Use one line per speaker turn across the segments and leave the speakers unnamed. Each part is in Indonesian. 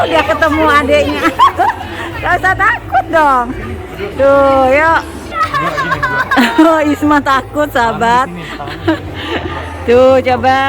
dia ketemu adiknya. Gak usah takut dong. Tuh, yuk. Isma takut, sahabat. Tuh, coba.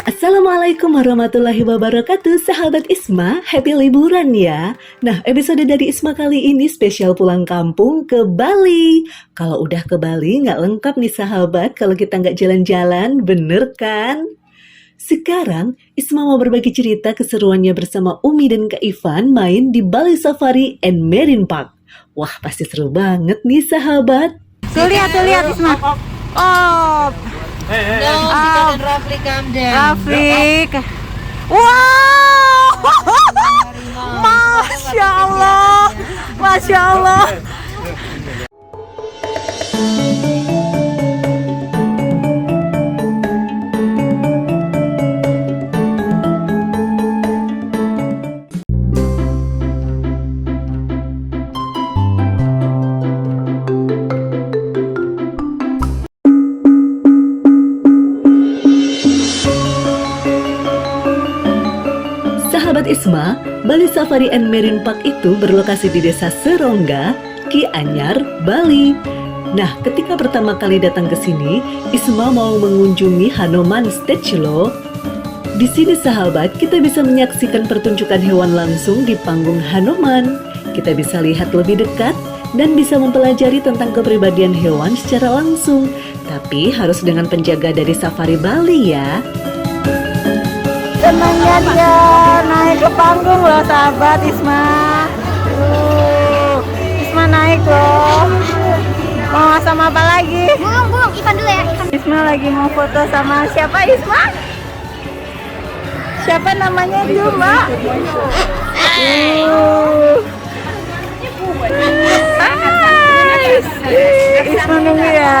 Assalamualaikum warahmatullahi wabarakatuh, sahabat Isma, happy liburan ya. Nah, episode dari Isma kali ini spesial pulang kampung ke Bali. Kalau udah ke Bali nggak lengkap nih sahabat kalau kita nggak jalan-jalan, bener kan? Sekarang Isma mau berbagi cerita keseruannya bersama Umi dan Kak Ivan main di Bali Safari and Marine Park. Wah, pasti seru banget nih sahabat.
Tuh lihat Isma. Oh.
Rafli, calm down.
Rafli. Wow. Masya Allah. Masya Allah.
Sahabat Isma, Bali Safari and Marine Park itu berlokasi di Desa Serongga, Ki Anyar, Bali. Nah, ketika pertama kali datang ke sini, Isma mau mengunjungi Hanuman Statue loh. Di sini sahabat, kita bisa menyaksikan pertunjukan hewan langsung di panggung Hanuman. Kita bisa lihat lebih dekat dan bisa mempelajari tentang kepribadian hewan secara langsung. Tapi harus dengan penjaga dari Safari Bali ya.
Senangnya dia naik ke panggung loh sahabat Isma. Isma naik loh. Mau sama apa lagi?
Belum, Ivan dulu ya.
Isma lagi mau foto sama siapa Isma? Siapa namanya itu Mbak? Isma nunggu ya.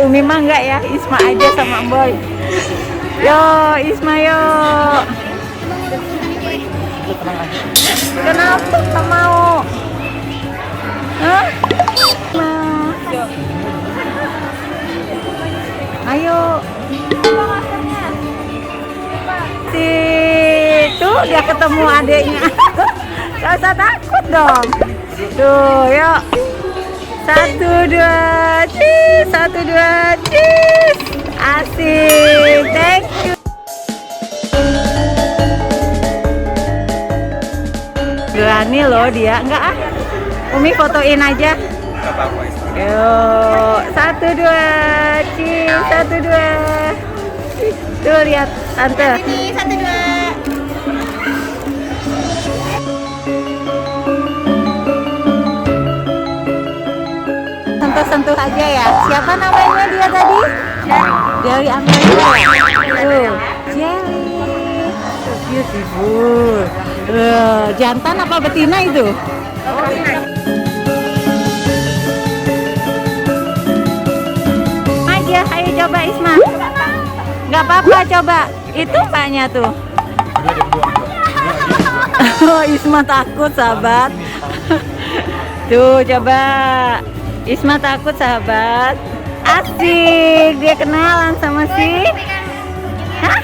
Umi mah enggak ya, Isma aja sama Boy. Yo, Isma yo. Kenapa tak mau? Hah? Ayo. Tuh dia ketemu adiknya. Gak usah takut dong. Tuh, yuk. 1, 2, cheese. 1, 2, cheese. Asik, thank you. Berani loh dia, enggak ah? Umi fotoin aja.
Enggak apa-apa.
Yuk, 1, 2, cheese. 1, 2. Tuh lihat tante.
Ini 1, 2.
Sentuh-sentuh aja ya. Siapa namanya dia tadi? Dari Amerika. Tuh, Jelly. Beautiful. Jantan apa betina itu? Aja, ayo coba Isma. Nggak apa-apa coba. Itu mbaknya tuh. Oh, Isma takut sahabat. Tuh coba. Isma takut sahabat. Asik, dia kenalan sama si. Hah?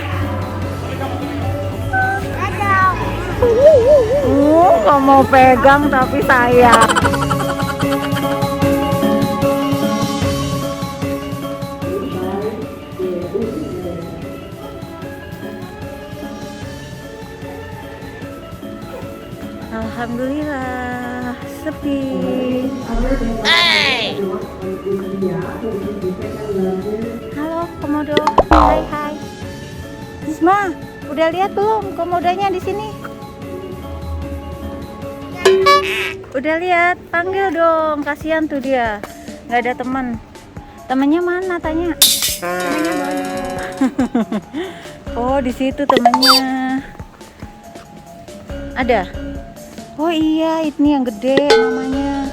Gak mau pegang tapi sayang. Alhamdulillah sepi. Halo komodo, hai. Isma, udah lihat belum komodonya di sini? Udah lihat, panggil dong, kasihan tuh dia, nggak ada teman. Temennya mana tanya? Temennya oh di situ temennya. Ada? Oh iya, ini yang gede mamanya.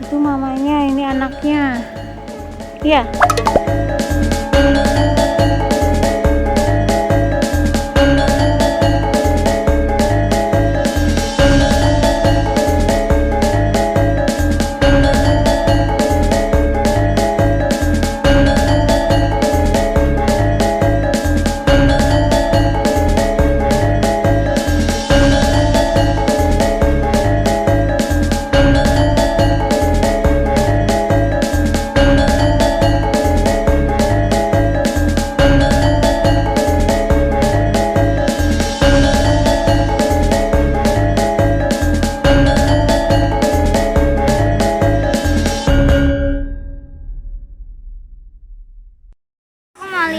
Itu mamanya, ini anaknya. Iya.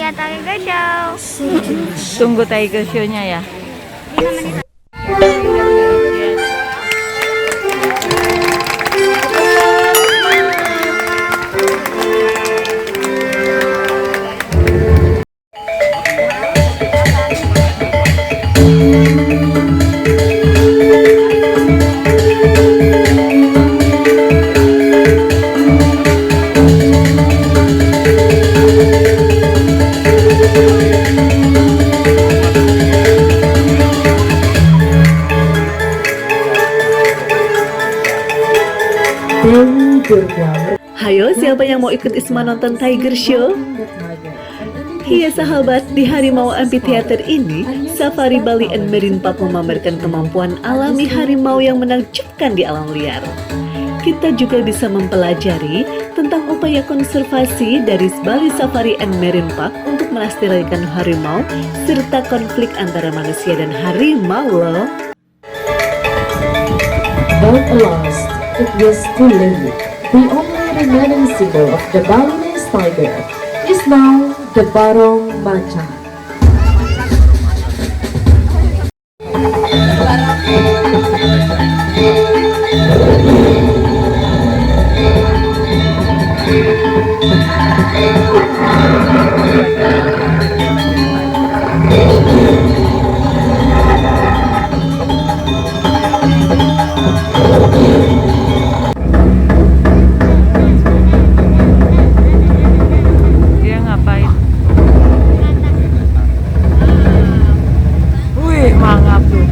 lihat Tiger Show.
Tunggu Tiger Show-nya ya.
5 menit.
Hayo, siapa yang mau ikut Isma nonton Tiger Show? Iya sahabat, di Harimau Amphitheater ini, Safari Bali and Marine Park memamerkan kemampuan alami harimau yang menakjubkan di alam liar. Kita juga bisa mempelajari tentang upaya konservasi dari Bali Safari and Marine Park untuk melestarikan harimau, serta konflik antara manusia dan harimau loh.
But alas, it was too late. The only remaining symbol of the Balinese tiger is now the barong macan.
Dia ngapain? Wih, mangap tuh.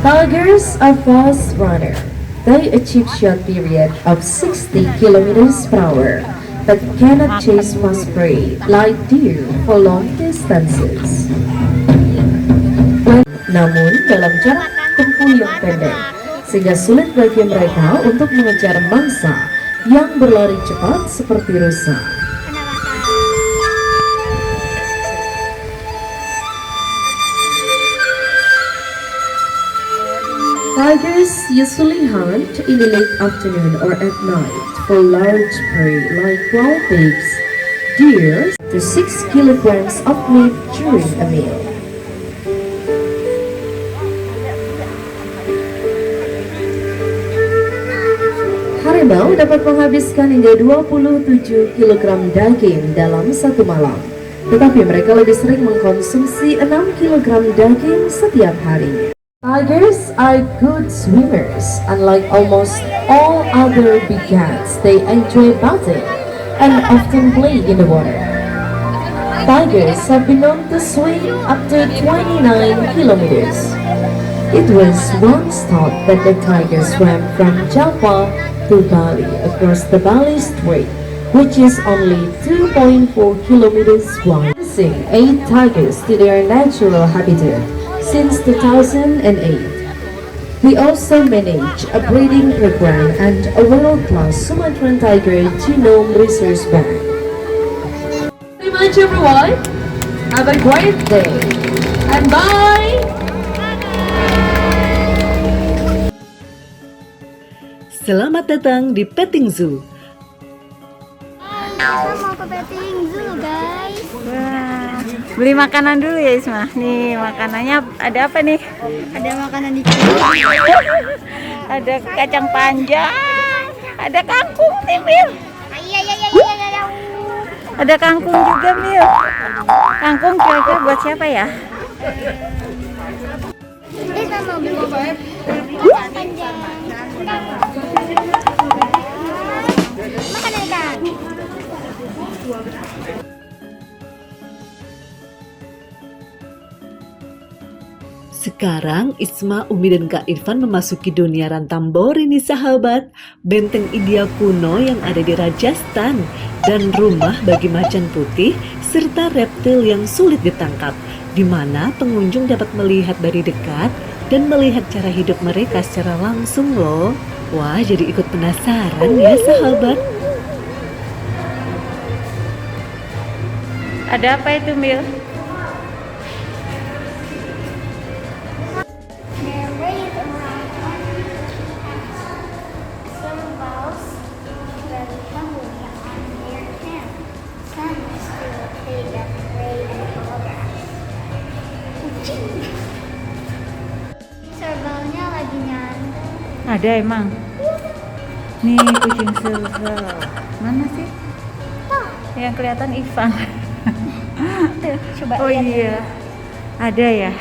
Tigers are fast runner. They achieve short period of 60 kilometers per hour, but cannot chase fast prey like deer for long distances. Namun dalam jarak tempuh yang pendek, sehingga sulit bagi mereka untuk mengejar mangsa yang berlari cepat seperti rusa. Tigers usually hunt in the late afternoon or at night for large prey like wild pigs, deer, to 6 kilograms of meat during a meal. Harimau dapat menghabiskan hingga 27 kg daging dalam satu malam, tetapi mereka lebih sering mengkonsumsi 6 kg daging setiap hari. Tigers are good swimmers. Unlike almost all other big cats, they enjoy bathing and often play in the water. Tigers have been known to swim up to 29 kilometers. It was once thought that the tiger swam from Java to Bali across the Bali Strait, which is only 2.4 kilometers wide. Losing 8 tigers to their natural habitat since 2008. We also manage a breeding program and a world-class Sumatran tiger genome research bank. Very much everyone. Have a great day and bye.
Selamat datang di Petting Zoo.
Kita mau ke petting zoo guys.
Wah, beli makanan dulu ya Isma. Nih makanannya ada apa nih?
Ada makanan di sini.
Ada kacang panjang, ada kangkung nih Mil.
Iya.
Ada kangkung juga Mil. Kangkung kira-kira buat siapa ya?
Kita mau beli kacang panjang. Makan ikan.
Sekarang Isma, Umi dan Kak Irfan memasuki dunia Ranthambore nih sahabat, benteng India kuno yang ada di Rajasthan dan rumah bagi macan putih serta reptil yang sulit ditangkap, di mana pengunjung dapat melihat dari dekat dan melihat cara hidup mereka secara langsung loh. Wah, jadi ikut penasaran ya sahabat.
Ada apa itu Mil?
They're raised around symbols very heavily on their hands. Some still take
Ada emang. Nih kucing silver. Mana sih? Yang kelihatan Ivan.
Tuh, coba
Oh
lihat.
iya. Ada ya.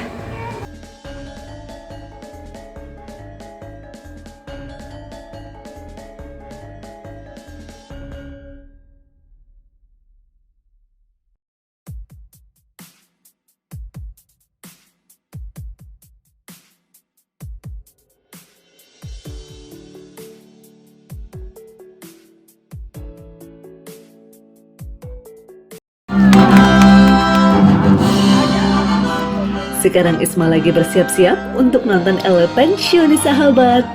Sekarang Isma lagi bersiap-siap untuk nonton Elephant Show nih sahabat.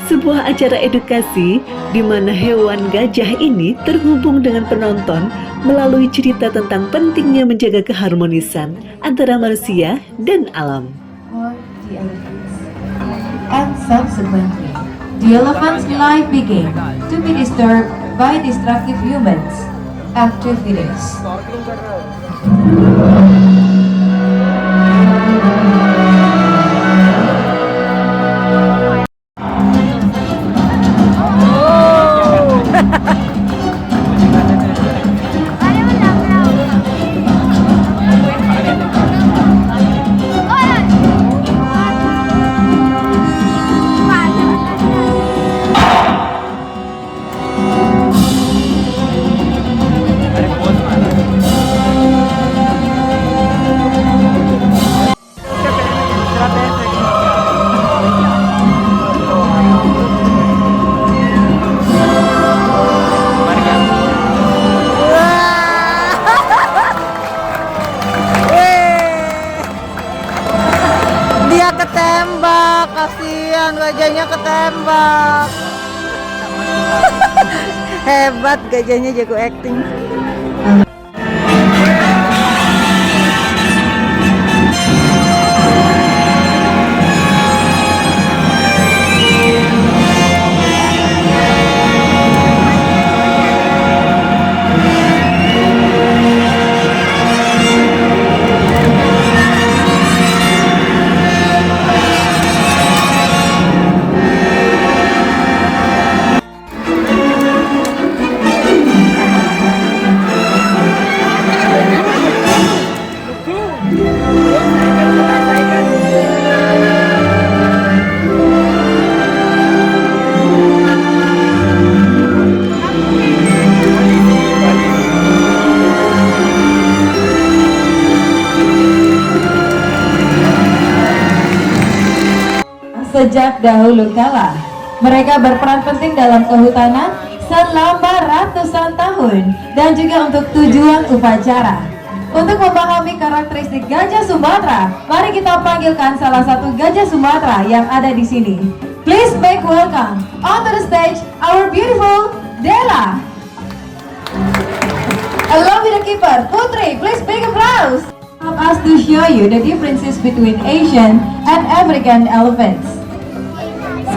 Sebuah acara edukasi di mana hewan gajah ini terhubung dengan penonton melalui cerita tentang pentingnya menjaga keharmonisan antara manusia dan alam.
For the elephants. And subsequently, the elephant's life began to be disturbed by destructive humans' activities.
Dia ketembak, kasihan gajahnya ketembak. Hebat gajahnya, jago acting.
Sejak dahulu kala, mereka berperan penting dalam kehutanan selama ratusan tahun dan juga untuk tujuan upacara. Untuk memahami karakteristik gajah Sumatera, mari kita panggilkan salah satu gajah Sumatera yang ada di sini. Please make welcome onto the stage our beautiful Della. Along with the keeper, Putri, please big applause. Help us to show you the differences between Asian and African elephants.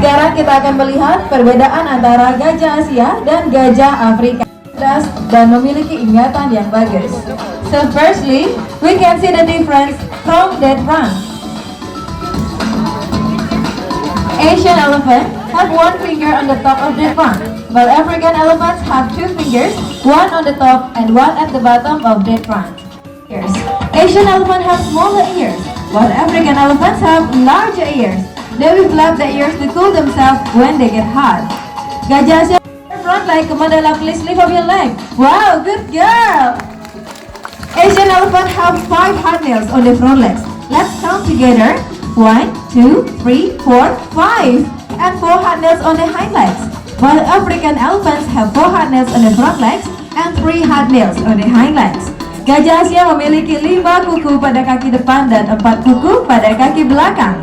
Sekarang kita akan melihat perbedaan antara gajah Asia dan gajah Afrika. Cerdas dan memiliki ingatan yang bagus. So firstly, we can see the difference from that front. Asian elephant have one finger on the top of the trunk, while African elephants have two fingers, one on the top and one at the bottom of the trunk. Asian elephants have smaller ears, while African elephants have larger ears. They will flap their ears to cool themselves when they get hot. Gajah Asia front leg, Mandala, please lift up your leg. Wow, good girl! Asian elephant have 5 hard nails on the front legs. Let's count together. 1, 2, 3, 4, 5, and 4 hard nails on the hind legs. While African elephants have 4 hard nails on the front legs and 3 hard nails on the hind legs. Gajah Asia memiliki 5 kuku pada kaki depan dan 4 kuku pada kaki belakang.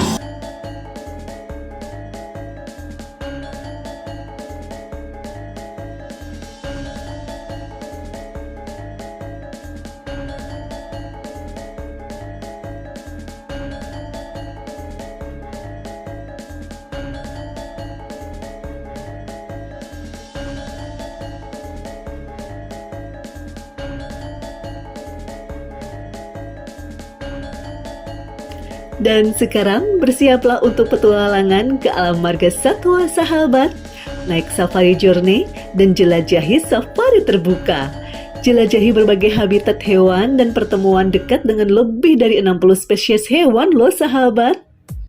Dan sekarang bersiaplah untuk petualangan ke alam marga satwa sahabat. Naik safari journey dan jelajahi safari terbuka. Jelajahi berbagai habitat hewan dan pertemuan dekat dengan lebih dari 60 spesies hewan loh sahabat.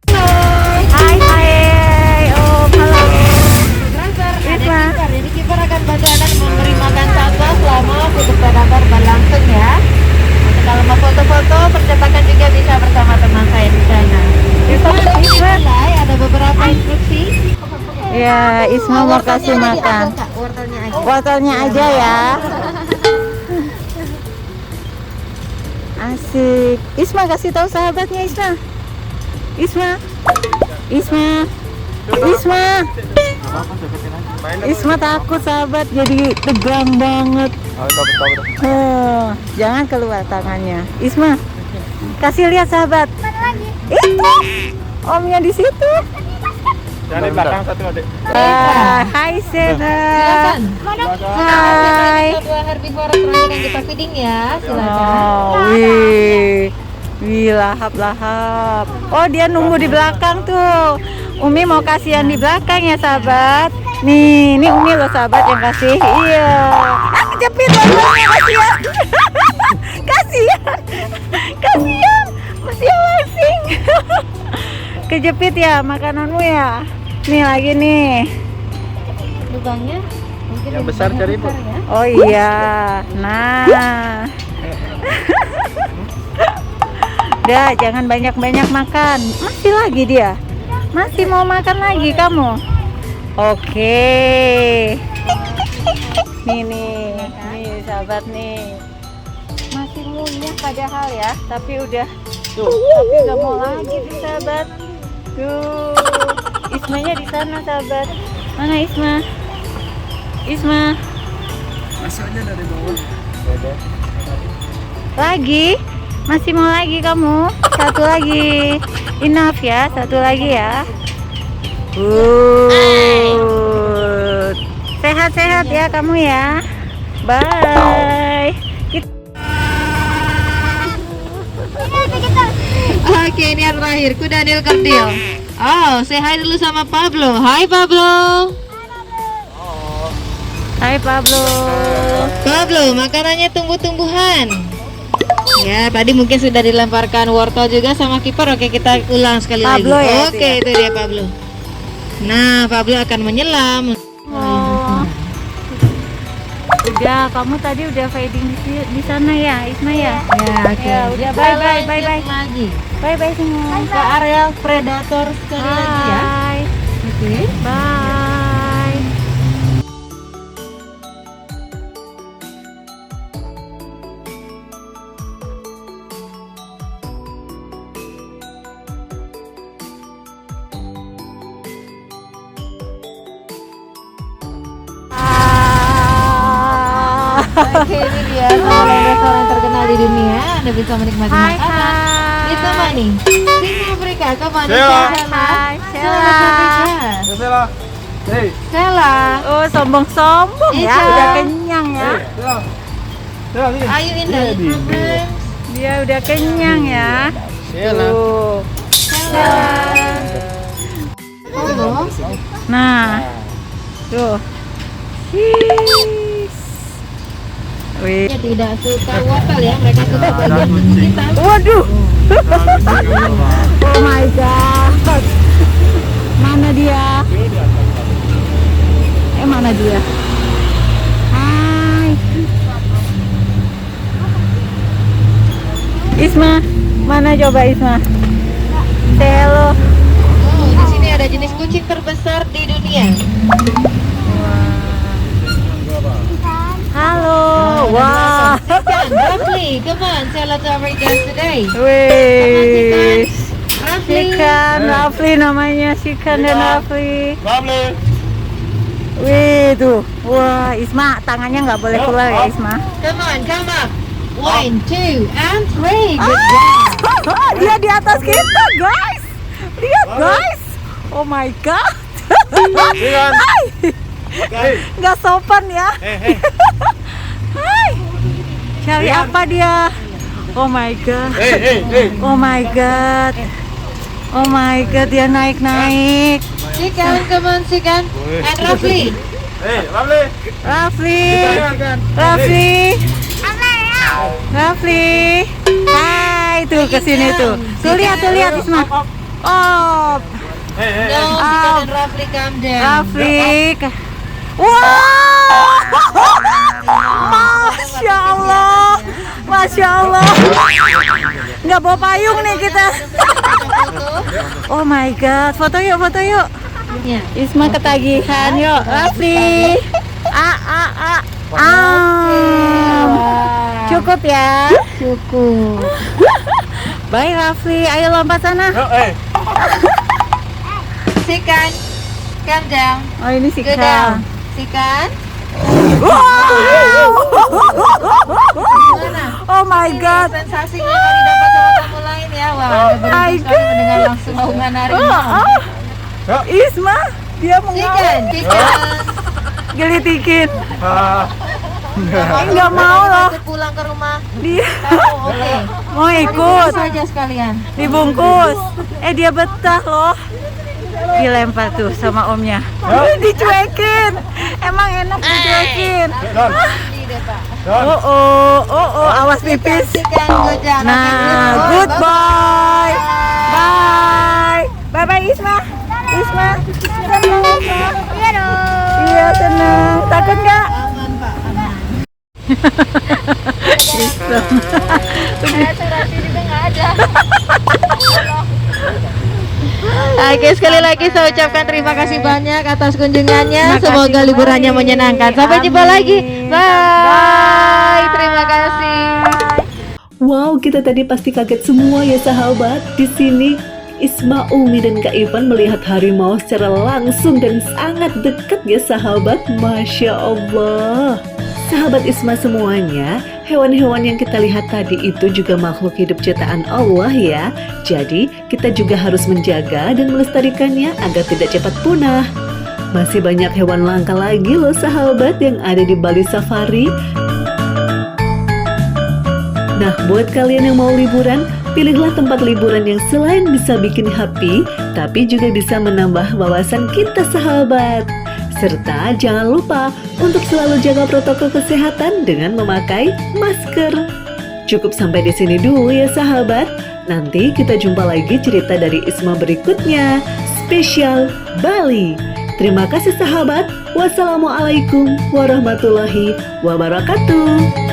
Hai Om, halo. Isma.
Jadi kiper akan bantu Anda memberi makan satwa selama foto predator berlangsung ya. Untuk kalau mau foto-foto, percetakan juga bisa bersama teman saya di sana.
Isma.
Mulai ada beberapa instruksi.
Ya, Isma mau kasih makan.
Wortelnya aja.
Wortelnya aja ya. Asik. Isma kasih tahu sahabatnya Isma. Isma. Isma. Isma. Isma takut sahabat, jadi tegang banget. Jangan keluar tangannya. Isma, kasih lihat sahabat. Itu omnya di situ.
Jangan di belakang satu adik.
Hai Sena.
Silakan.
Hai.
Dua herbivora terakhir yang kita feeding ya. Silakan.
Oh, wih, lahap. Oh, dia nunggu di belakang tuh. Umi mau kasih yang di belakang ya sahabat. Nih, ini Umi loh sahabat yang kasih. Iya. Kejepit loh, kasihan. Kasihan. Masih langsing. Kejepit ya makananmu ya. Nih lagi nih.
Lubangnya mungkin
Yang besar cari ibu.
ya.
Oh iya. Nah. Udah, jangan banyak-banyak makan. Masih lagi dia. Masih mau makan lagi kamu? Oke. Nih sahabat nih. Masih ngunyah padahal ya, tapi udah mau lagi tuh sahabat. Tuh. Ismanya di sana sahabat. Mana Isma? Isma.
Masuknya dari bawah.
Lagi? Masih mau lagi kamu? Satu lagi. Enough ya, satu lagi ya. Sehat-sehat ya kamu ya. Bye.
Oke, ini yang terakhir, Daniel Kerdil. Oh, say hi dulu sama Pablo. Hai Pablo.
Hai Pablo.
Pablo, makanannya tumbuh-tumbuhan. Ya, tadi mungkin sudah dilemparkan wortel juga sama kiper. Oke, kita ulang sekali
Pablo
lagi.
ya,
Oke, itu dia Pablo. Nah, Pablo akan menyelam.
Oh. Udah, kamu tadi udah feeding di sana ya, Isma ya?
Ya, oke.
Ya, udah
Kita
bye
lanjut lagi
Bye semua.
ke area predator sekali lagi ya.
Bye.
Oke.
Bye.
Oke, ini dia salah restoran terkenal di dunia. Anda bisa menikmati
Hai,
makanan.
hai.
Itu Mani. Singa Afrika, kemana?
Sheila.
Hai,
Selamat bertugas.
Sela. Hei,
Stella,
Oh, sombong-sombong ya,
Iya.
udah kenyang ya.
Sela. Sela sini.
ayu indah.
Dia udah kenyang ya.
Sela.
Tuh.
Oh,
Nah, tuh. His. Wih.
tidak suka wortel ya, mereka suka bagian kita.
Waduh. Oh my god. Mana dia? Mana dia? Hai. Isma, mana coba Isma? Say hello.
Oh, di sini ada jenis kucing terbesar di dunia.
Halo. Wah.
Rafli, come on, tell us our guest today.
Wih.
Rafli.
Sikan, Rafli namanya, Sikan dan Rafli.
Family.
Wih tuh, wah Isma tangannya nggak boleh keluar ya Isma.
Come on, come up. 1, 2, and 3. Good job.
Dia di atas kita guys, lihat guys. Oh my god.
Sikan.
Hai,
Hei.
nggak sopan ya.
Hei.
Hai, cari apa dia? Oh my god.
Hei.
Oh my god. Oh my god, dia naik-naik.
Sikan, come on, Sikan. And Rafli.
Hey, Rafli.
Rafli.
Kan.
Rafli. Rafli. Hai, tuh ke sini tuh. Tuh lihat Isma. Oh,
Hey, hey.
No, Sikan and Rafli, calm down.
Rafli. Wow. Masya Allah. Masya Allah. Nggak bawa payung nih kita. Oh my god, foto yuk.
Ya.
Isma ketagihan yuk. Rafli. Cukup ya.
Cukup.
Bye Rafli, ayo lompat sana.
Yo, hey.
Sikan, calm down.
Oh ini si
Go
Kak.
down. Sikan.
Wow.
Gimana?
Oh my god.
Sensasinya kalau didapat sama tamu lain ya. Wah, ada beruntung sekali mendengar langsung omongan harimau.
Isma, dia mau
Sikan, Sikan.
gelitikin.
Ah.
Nggak mau loh.
Ikut pulang ke rumah
Dia
kamu, oke.
mau ikut.
Saja sekalian.
Dibungkus. Dia betah loh. Dilempar tuh sama omnya. Dicuekin. Emang enak dicuekin.
Don. Don.
Oh, awas pipis.
Sikan, go down.
Nah, good boy. Bye Isma. Senang Isma.
Iya dong.
Iya senang. Takut nggak?
Aman, Pak, aman.
Asuransi juga nggak ada.
Oke, sekali lagi saya ucapkan terima kasih banyak atas kunjungannya. Semoga liburannya menyenangkan. Sampai jumpa lagi. Bye. Terima kasih.
Wow, kita tadi pasti kaget semua ya sahabat. Di sini Isma, Umi, dan Kak Ivan melihat harimau secara langsung dan sangat dekat ya sahabat. Masya Allah. Sahabat Isma semuanya, hewan-hewan yang kita lihat tadi itu juga makhluk hidup ciptaan Allah ya. Jadi kita juga harus menjaga dan melestarikannya agar tidak cepat punah. Masih banyak hewan langka lagi loh sahabat yang ada di Bali Safari. Nah, buat kalian yang mau liburan, pilihlah tempat liburan yang selain bisa bikin happy, tapi juga bisa menambah wawasan kita sahabat. Serta jangan lupa untuk selalu jaga protokol kesehatan dengan memakai masker. Cukup sampai di sini dulu ya sahabat. Nanti kita jumpa lagi cerita dari Isma berikutnya. Spesial Bali. Terima kasih sahabat. Wassalamualaikum warahmatullahi wabarakatuh.